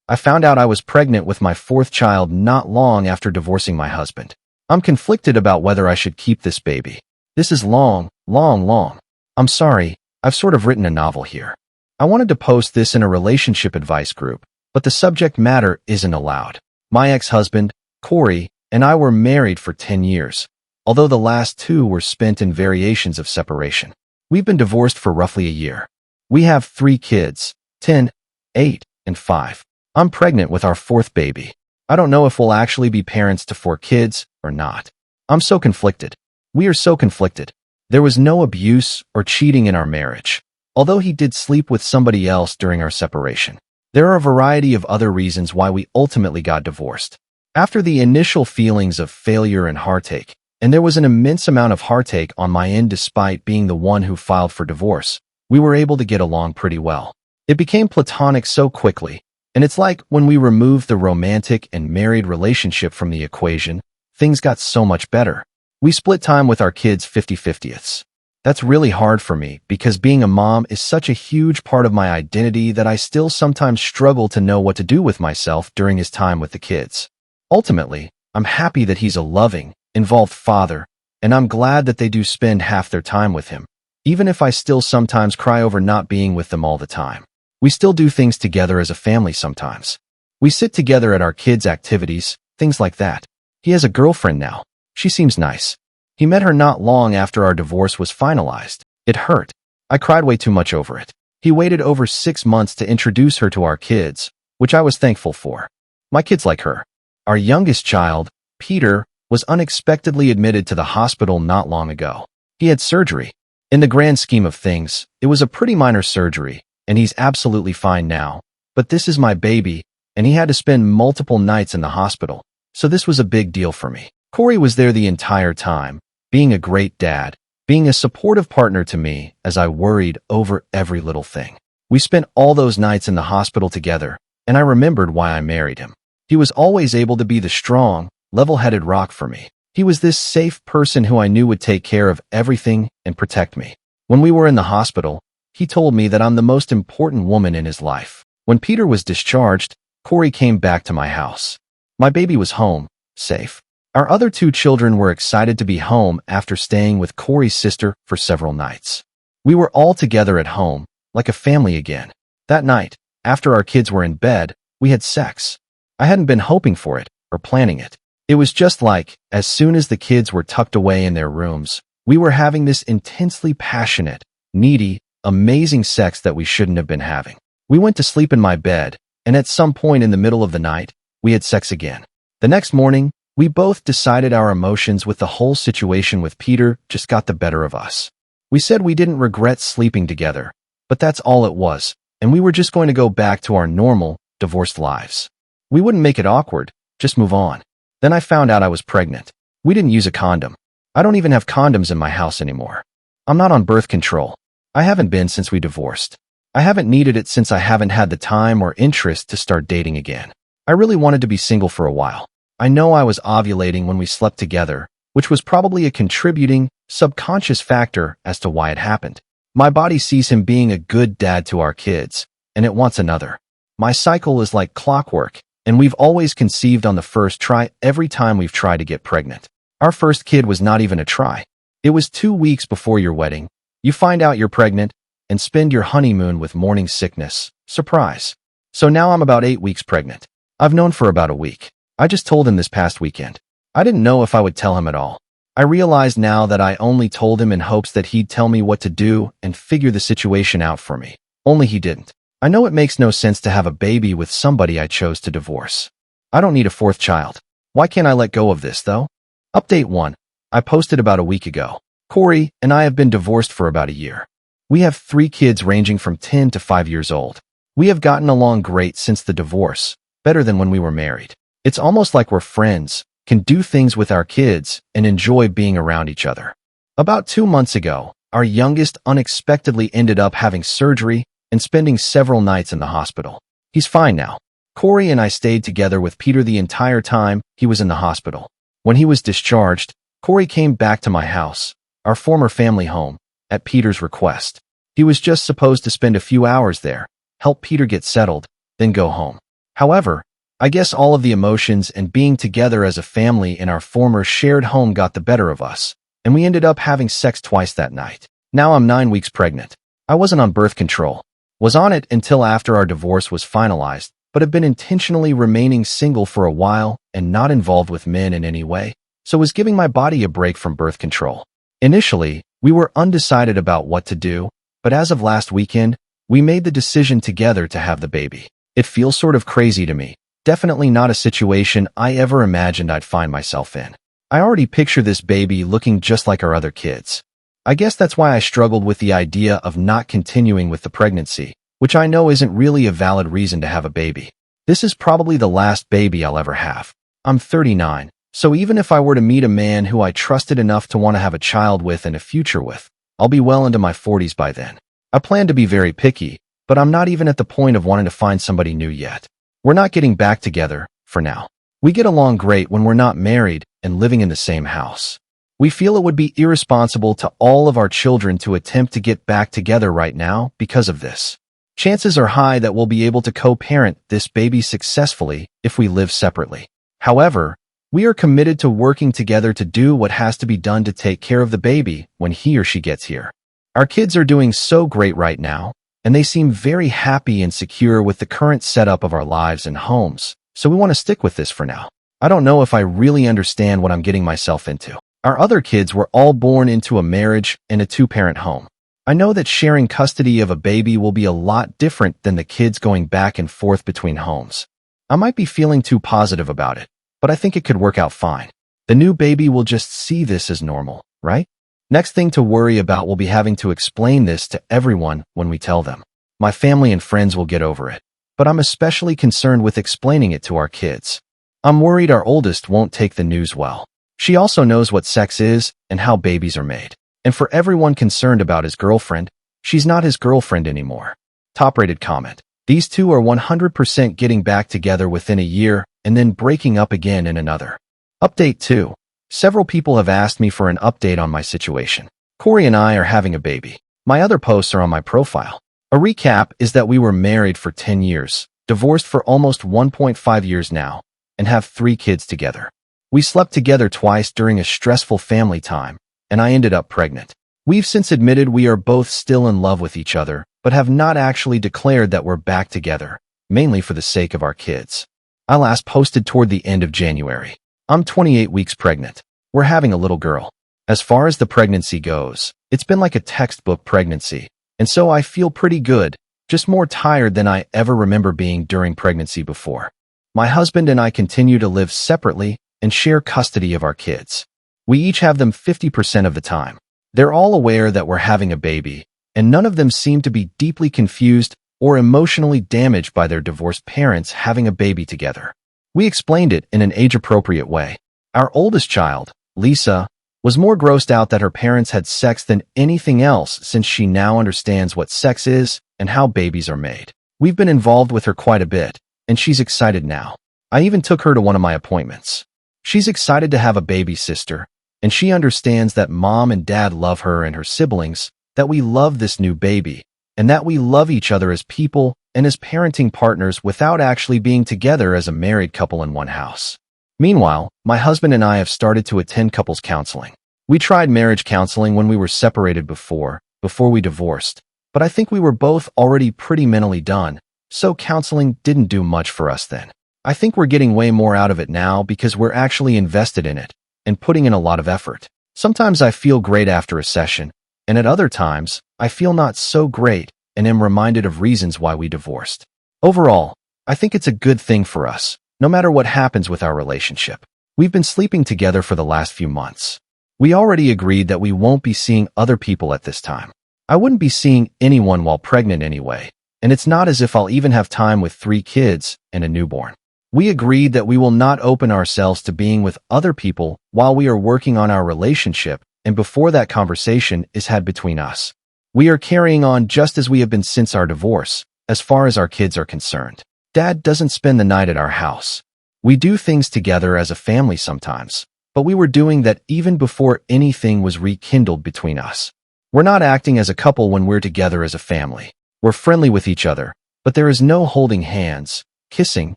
I found out I was pregnant with my fourth child not long after divorcing my husband. I'm conflicted about whether I should keep this baby. This is long. I'm sorry, I've sort of written a novel here. I wanted to post this in a relationship advice group, but the subject matter isn't allowed. My ex-husband, Corey, and I were married for 10 years, although the last 2 were spent in variations of separation. We've been divorced for roughly a year. We have 3 kids, 10, 8, and 5. I'm pregnant with our 4th baby. I don't know if we'll actually be parents to 4 kids or not. I'm so conflicted. We are so conflicted. There was no abuse or cheating in our marriage, although he did sleep with somebody else during our separation. There are a variety of other reasons why we ultimately got divorced. After the initial feelings of failure and heartache, and there was an immense amount of heartache on my end despite being the one who filed for divorce, we were able to get along pretty well. It became platonic so quickly, and it's like when we removed the romantic and married relationship from the equation, things got so much better. We split time with our kids 50-50ths. That's really hard for me because being a mom is such a huge part of my identity that I still sometimes struggle to know what to do with myself during his time with the kids. Ultimately, I'm happy that he's a loving, involved father, and I'm glad that they do spend half their time with him, even if I still sometimes cry over not being with them all the time. We still do things together as a family sometimes. We sit together at our kids' activities, things like that. He has a girlfriend now. She seems nice. He met her not long after our divorce was finalized. It hurt. I cried way too much over it. He waited over 6 months to introduce her to our kids, which I was thankful for. My kids like her. Our youngest child, Peter, was unexpectedly admitted to the hospital not long ago. He had surgery. In the grand scheme of things, it was a pretty minor surgery, and he's absolutely fine now. But this is my baby, and he had to spend multiple nights in the hospital, so this was a big deal for me. Corey was there the entire time, being a great dad, being a supportive partner to me as I worried over every little thing. We spent all those nights in the hospital together, and I remembered why I married him. He was always able to be the strong, level-headed rock for me. He was this safe person who I knew would take care of everything and protect me. When we were in the hospital, he told me that I'm the most important woman in his life. When Peter was discharged, Corey came back to my house. My baby was home, safe. Our other 2 children were excited to be home after staying with Corey's sister for several nights. We were all together at home, like a family again. That night, after our kids were in bed, we had sex. I hadn't been hoping for it or planning it. It was just like, as soon as the kids were tucked away in their rooms, we were having this intensely passionate, needy, amazing sex that we shouldn't have been having. We went to sleep in my bed, and at some point in the middle of the night, we had sex again. The next morning, we both decided our emotions with the whole situation with Peter just got the better of us. We said we didn't regret sleeping together, but that's all it was, and we were just going to go back to our normal, divorced lives. We wouldn't make it awkward, just move on. Then I found out I was pregnant. We didn't use a condom. I don't even have condoms in my house anymore. I'm not on birth control. I haven't been since we divorced. I haven't needed it since I haven't had the time or interest to start dating again. I really wanted to be single for a while. I know I was ovulating when we slept together, which was probably a contributing, subconscious factor as to why it happened. My body sees him being a good dad to our kids, and it wants another. My cycle is like clockwork, and we've always conceived on the first try every time we've tried to get pregnant. Our first kid was not even a try. It was 2 weeks before your wedding. You find out you're pregnant and spend your honeymoon with morning sickness. Surprise. So now I'm about 8 weeks pregnant. I've known for about a week. I just told him this past weekend. I didn't know if I would tell him at all. I realize now that I only told him in hopes that he'd tell me what to do and figure the situation out for me. Only he didn't. I know it makes no sense to have a baby with somebody I chose to divorce. I don't need a 4th child. Why can't I let go of this, though? Update 1. I posted about a week ago. Corey and I have been divorced for about a year. We have 3 kids ranging from 10 to 5 years old. We have gotten along great since the divorce, better than when we were married. It's almost like we're friends, can do things with our kids, and enjoy being around each other. About 2 months ago, our youngest unexpectedly ended up having surgery and spending several nights in the hospital. He's fine now. Corey and I stayed together with Peter the entire time he was in the hospital. When he was discharged, Corey came back to my house, our former family home, at Peter's request. He was just supposed to spend a few hours there, help Peter get settled, then go home. However, I guess all of the emotions and being together as a family in our former shared home got the better of us, and we ended up having sex twice that night. Now I'm 9 weeks pregnant. I wasn't on birth control. Was on it until after our divorce was finalized, but have been intentionally remaining single for a while and not involved with men in any way, so was giving my body a break from birth control. Initially, we were undecided about what to do, but as of last weekend, we made the decision together to have the baby. It feels sort of crazy to me. Definitely not a situation I ever imagined I'd find myself in. I already picture this baby looking just like our other kids. I guess that's why I struggled with the idea of not continuing with the pregnancy, which I know isn't really a valid reason to have a baby. This is probably the last baby I'll ever have. I'm 39, so even if I were to meet a man who I trusted enough to want to have a child with and a future with, I'll be well into my 40s by then. I plan to be very picky, but I'm not even at the point of wanting to find somebody new yet. We're not getting back together, for now. We get along great when we're not married and living in the same house. We feel it would be irresponsible to all of our children to attempt to get back together right now because of this. Chances are high that we'll be able to co-parent this baby successfully if we live separately. However, we are committed to working together to do what has to be done to take care of the baby when he or she gets here. Our kids are doing so great right now, and they seem very happy and secure with the current setup of our lives and homes, so we want to stick with this for now. I don't know if I really understand what I'm getting myself into. Our other kids were all born into a marriage and a two-parent home. I know that sharing custody of a baby will be a lot different than the kids going back and forth between homes. I might be feeling too positive about it, but I think it could work out fine. The new baby will just see this as normal, right? Next thing to worry about will be having to explain this to everyone when we tell them. My family and friends will get over it, but I'm especially concerned with explaining it to our kids. I'm worried our oldest won't take the news well. She also knows what sex is and how babies are made. And for everyone concerned about his girlfriend, she's not his girlfriend anymore. Top-rated comment. These two are 100% getting back together within a year and then breaking up again in another. Update 2. Several people have asked me for an update on my situation. Corey and I are having a baby. My other posts are on my profile. A recap is that we were married for 10 years, divorced for almost 1.5 years now, and have 3 kids together. We slept together twice during a stressful family time, and I ended up pregnant. We've since admitted we are both still in love with each other, but have not actually declared that we're back together, mainly for the sake of our kids. I last posted toward the end of January. I'm 28 weeks pregnant. We're having a little girl. As far as the pregnancy goes, it's been like a textbook pregnancy, and so I feel pretty good, just more tired than I ever remember being during pregnancy before. My husband and I continue to live separately and share custody of our kids. We each have them 50% of the time. They're all aware that we're having a baby, and none of them seem to be deeply confused or emotionally damaged by their divorced parents having a baby together. We explained it in an age-appropriate way. Our oldest child, Lisa, was more grossed out that her parents had sex than anything else since she now understands what sex is and how babies are made. We've been involved with her quite a bit, and she's excited now. I even took her to one of my appointments. She's excited to have a baby sister, and she understands that mom and dad love her and her siblings, that we love this new baby, and that we love each other as people and as parenting partners without actually being together as a married couple in one house. Meanwhile, my husband and I have started to attend couples counseling. We tried marriage counseling when we were separated before we divorced, but I think we were both already pretty mentally done, so counseling didn't do much for us then. I think we're getting way more out of it now because we're actually invested in it and putting in a lot of effort. Sometimes I feel great after a session, and at other times, I feel not so great and am reminded of reasons why we divorced. Overall, I think it's a good thing for us, no matter what happens with our relationship. We've been sleeping together for the last few months. We already agreed that we won't be seeing other people at this time. I wouldn't be seeing anyone while pregnant anyway, and it's not as if I'll even have time with 3 kids and a newborn. We agreed that we will not open ourselves to being with other people while we are working on our relationship and before that conversation is had between us. We are carrying on just as we have been since our divorce, as far as our kids are concerned. Dad doesn't spend the night at our house. We do things together as a family sometimes, but we were doing that even before anything was rekindled between us. We're not acting as a couple when we're together as a family. We're friendly with each other, but there is no holding hands, kissing,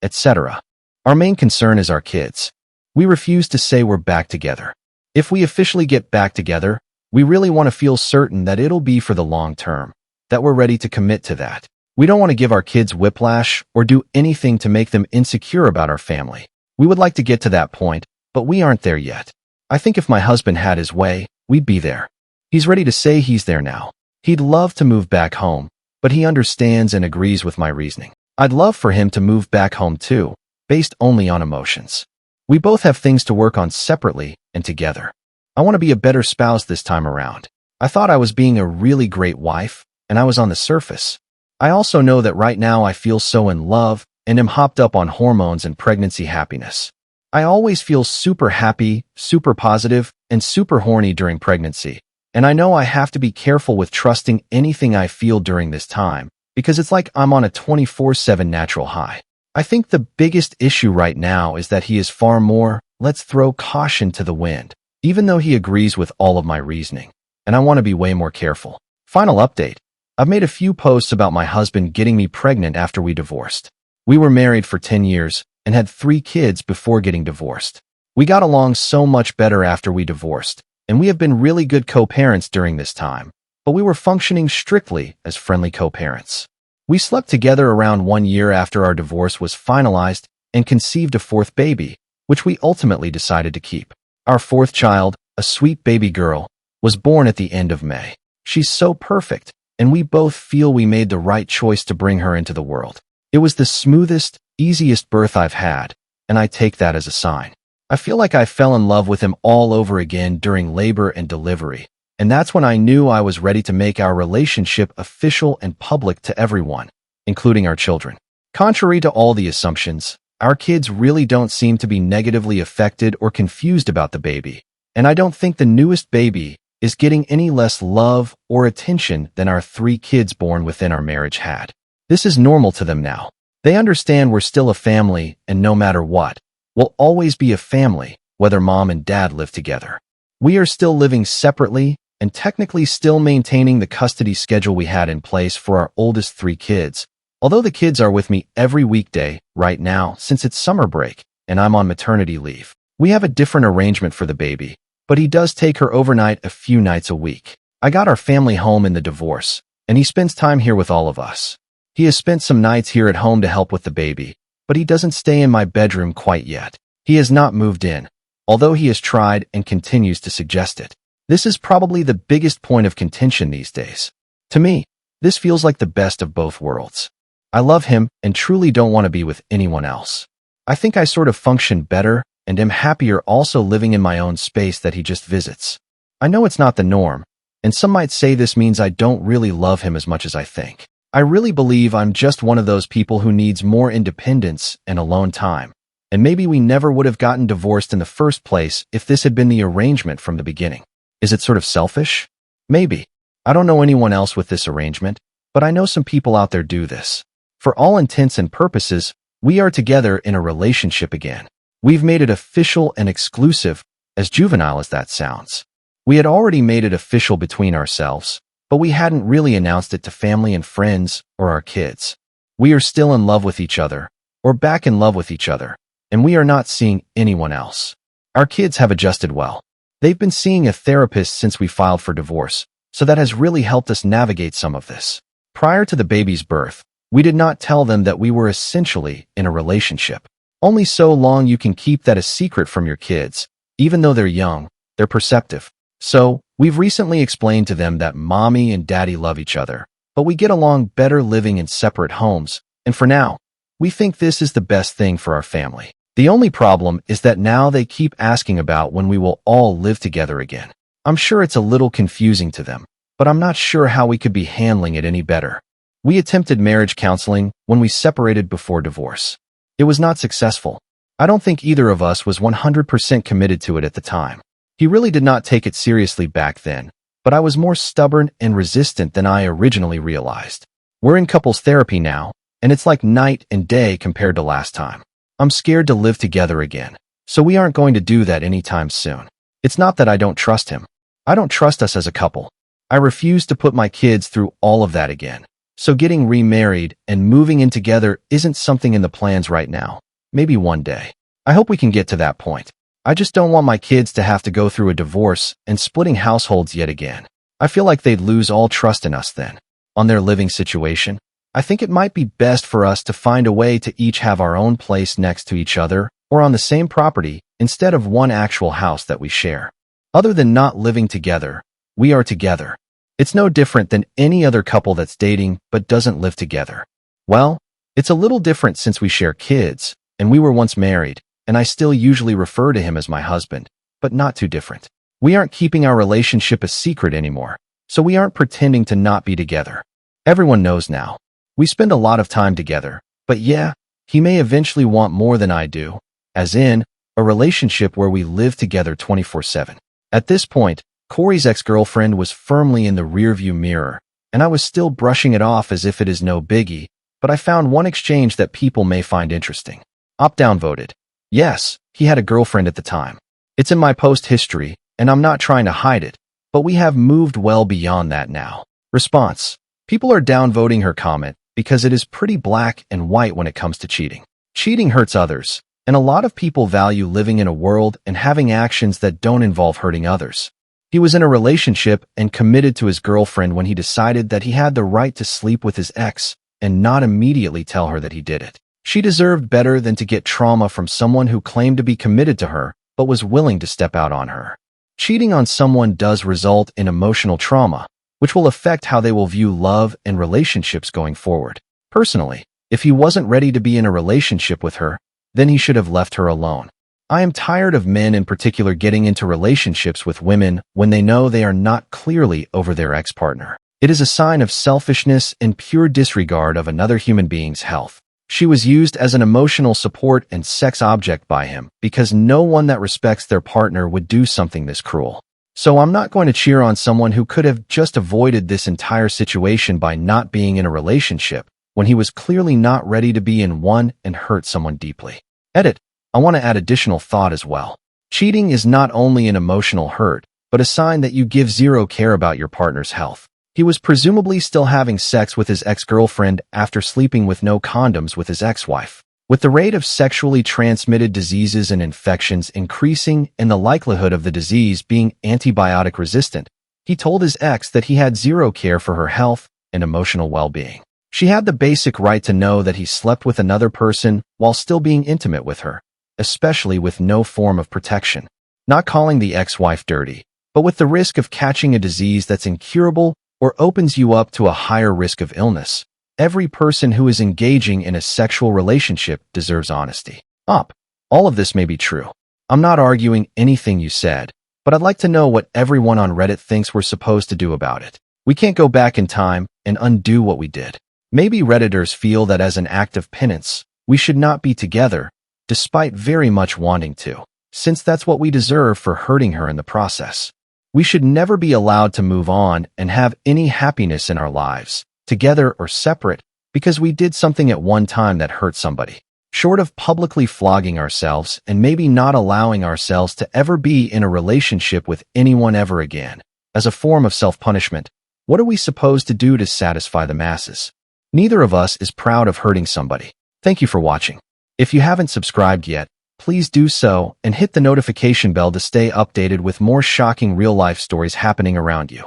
etc. Our main concern is our kids. We refuse to say we're back together. If we officially get back together, we really want to feel certain that it'll be for the long term, that we're ready to commit to that. We don't want to give our kids whiplash or do anything to make them insecure about our family. We would like to get to that point, but we aren't there yet. I think if my husband had his way, we'd be there. He's ready to say he's there now. He'd love to move back home, but he understands and agrees with my reasoning. I'd love for him to move back home too, based only on emotions. We both have things to work on separately and together. I want to be a better spouse this time around. I thought I was being a really great wife, and I was on the surface. I also know that right now I feel so in love and am hopped up on hormones and pregnancy happiness. I always feel super happy, super positive, and super horny during pregnancy. And I know I have to be careful with trusting anything I feel during this time, because it's like I'm on a 24/7 natural high. I think the biggest issue right now is that he is far more, let's throw caution to the wind, even though he agrees with all of my reasoning. And I want to be way more careful. Final update. I've made a few posts about my husband getting me pregnant after we divorced. We were married for 10 years and had 3 kids before getting divorced. We got along so much better after we divorced, and we have been really good co-parents during this time, but we were functioning strictly as friendly co-parents. We slept together around 1 year after our divorce was finalized and conceived a 4th baby, which we ultimately decided to keep. Our 4th child, a sweet baby girl, was born at the end of May. She's so perfect, and we both feel we made the right choice to bring her into the world. It was the smoothest, easiest birth I've had, and I take that as a sign. I feel like I fell in love with him all over again during labor and delivery, and that's when I knew I was ready to make our relationship official and public to everyone, including our children. Contrary to all the assumptions, our kids really don't seem to be negatively affected or confused about the baby, and I don't think the newest baby is getting any less love or attention than our 3 kids born within our marriage had. This is normal to them now. They understand we're still a family, and no matter what, we'll always be a family, whether mom and dad live together. We are still living separately and technically still maintaining the custody schedule we had in place for our oldest 3 kids, although the kids are with me every weekday right now since it's summer break and I'm on maternity leave. We have a different arrangement for the baby, but he does take her overnight a few nights a week. I got our family home in the divorce, and he spends time here with all of us. He has spent some nights here at home to help with the baby, but he doesn't stay in my bedroom quite yet. He has not moved in, although he has tried and continues to suggest it. This is probably the biggest point of contention these days. To me, this feels like the best of both worlds. I love him and truly don't want to be with anyone else. I think I sort of function better and am happier also living in my own space that he just visits. I know it's not the norm, and some might say this means I don't really love him as much as I think. I really believe I'm just one of those people who needs more independence and alone time, and maybe we never would have gotten divorced in the first place if this had been the arrangement from the beginning. Is it sort of selfish? Maybe. I don't know anyone else with this arrangement, but I know some people out there do this. For all intents and purposes, we are together in a relationship again. We've made it official and exclusive, as juvenile as that sounds. We had already made it official between ourselves, but we hadn't really announced it to family and friends or our kids. We are still in love with each other, or back in love with each other, and we are not seeing anyone else. Our kids have adjusted well. They've been seeing a therapist since we filed for divorce, so that has really helped us navigate some of this. Prior to the baby's birth, we did not tell them that we were essentially in a relationship. Only so long you can keep that a secret from your kids. Even though they're young, they're perceptive. So, we've recently explained to them that mommy and daddy love each other, but we get along better living in separate homes, and for now, we think this is the best thing for our family. The only problem is that now they keep asking about when we will all live together again. I'm sure it's a little confusing to them, but I'm not sure how we could be handling it any better. We attempted marriage counseling when we separated before divorce. It was not successful. I don't think either of us was 100% committed to it at the time. He really did not take it seriously back then, but I was more stubborn and resistant than I originally realized. We're in couples therapy now, and it's like night and day compared to last time. I'm scared to live together again, so we aren't going to do that anytime soon. It's not that I don't trust him. I don't trust us as a couple. I refuse to put my kids through all of that again. So getting remarried and moving in together isn't something in the plans right now. Maybe one day. I hope we can get to that point. I just don't want my kids to have to go through a divorce and splitting households yet again. I feel like they'd lose all trust in us then. On their living situation, I think it might be best for us to find a way to each have our own place next to each other or on the same property instead of one actual house that we share. Other than not living together, we are together. It's no different than any other couple that's dating but doesn't live together. Well, it's a little different since we share kids, and we were once married, and I still usually refer to him as my husband, but not too different. We aren't keeping our relationship a secret anymore, so we aren't pretending to not be together. Everyone knows now. We spend a lot of time together, but yeah, he may eventually want more than I do, as in, a relationship where we live together 24/7. At this point, Corey's ex-girlfriend was firmly in the rearview mirror, and I was still brushing it off as if it is no biggie, but I found one exchange that people may find interesting. Opt-down voted. Yes, he had a girlfriend at the time. It's in my post history, and I'm not trying to hide it, but we have moved well beyond that now. Response. People are downvoting her comment because it is pretty black and white when it comes to cheating. Cheating hurts others, and a lot of people value living in a world and having actions that don't involve hurting others. He was in a relationship and committed to his girlfriend when he decided that he had the right to sleep with his ex and not immediately tell her that he did it. She deserved better than to get trauma from someone who claimed to be committed to her but was willing to step out on her. Cheating on someone does result in emotional trauma, which will affect how they will view love and relationships going forward. Personally, if he wasn't ready to be in a relationship with her, then he should have left her alone. I am tired of men in particular getting into relationships with women when they know they are not clearly over their ex-partner. It is a sign of selfishness and pure disregard of another human being's health. She was used as an emotional support and sex object by him because no one that respects their partner would do something this cruel. So I'm not going to cheer on someone who could have just avoided this entire situation by not being in a relationship when he was clearly not ready to be in one and hurt someone deeply. Edit. I want to add additional thought as well. Cheating is not only an emotional hurt, but a sign that you give zero care about your partner's health. He was presumably still having sex with his ex-girlfriend after sleeping with no condoms with his ex-wife. With the rate of sexually transmitted diseases and infections increasing and the likelihood of the disease being antibiotic resistant, he told his ex that he had zero care for her health and emotional well-being. She had the basic right to know that he slept with another person while still being intimate with her, especially with no form of protection. Not calling the ex-wife dirty, but with the risk of catching a disease that's incurable or opens you up to a higher risk of illness. Every person who is engaging in a sexual relationship deserves honesty. All of this may be true. I'm not arguing anything you said, but I'd like to know what everyone on Reddit thinks we're supposed to do about it. We can't go back in time and undo what we did. Maybe Redditors feel that as an act of penance, we should not be together, despite very much wanting to, since that's what we deserve for hurting her in the process. We should never be allowed to move on and have any happiness in our lives, together or separate, because we did something at one time that hurt somebody. Short of publicly flogging ourselves and maybe not allowing ourselves to ever be in a relationship with anyone ever again, as a form of self-punishment, what are we supposed to do to satisfy the masses? Neither of us is proud of hurting somebody. Thank you for watching. If you haven't subscribed yet, please do so and hit the notification bell to stay updated with more shocking real-life stories happening around you.